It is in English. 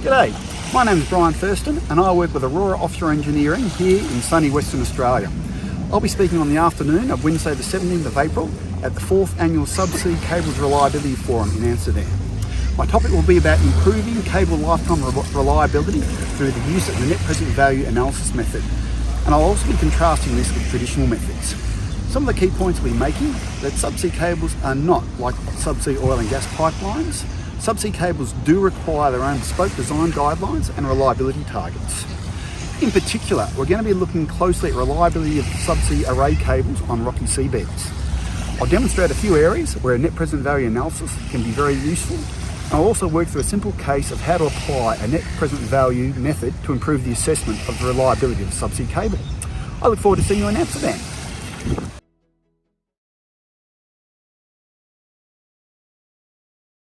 G'day, my name is Bryan Thurstan and I work with Aurora Offshore Engineering here in sunny Western Australia. I'll be speaking on the afternoon of Wednesday the 17th of April at the 4th Annual Subsea Cables Reliability Forum in Amsterdam. My topic will be about improving cable lifetime reliability through the use of the net present value analysis method. And I'll also be contrasting this with traditional methods. Some of the key points we'll be making that subsea cables are not like subsea oil and gas pipelines. Subsea cables do require their own bespoke design guidelines and reliability targets. In particular, we're going to be looking closely at reliability of subsea array cables on rocky seabeds. I'll demonstrate a few areas where a net present value analysis can be very useful. I'll also work through a simple case of how to apply a net present value method to improve the assessment of the reliability of a subsea cable. I look forward to seeing you in Amsterdam.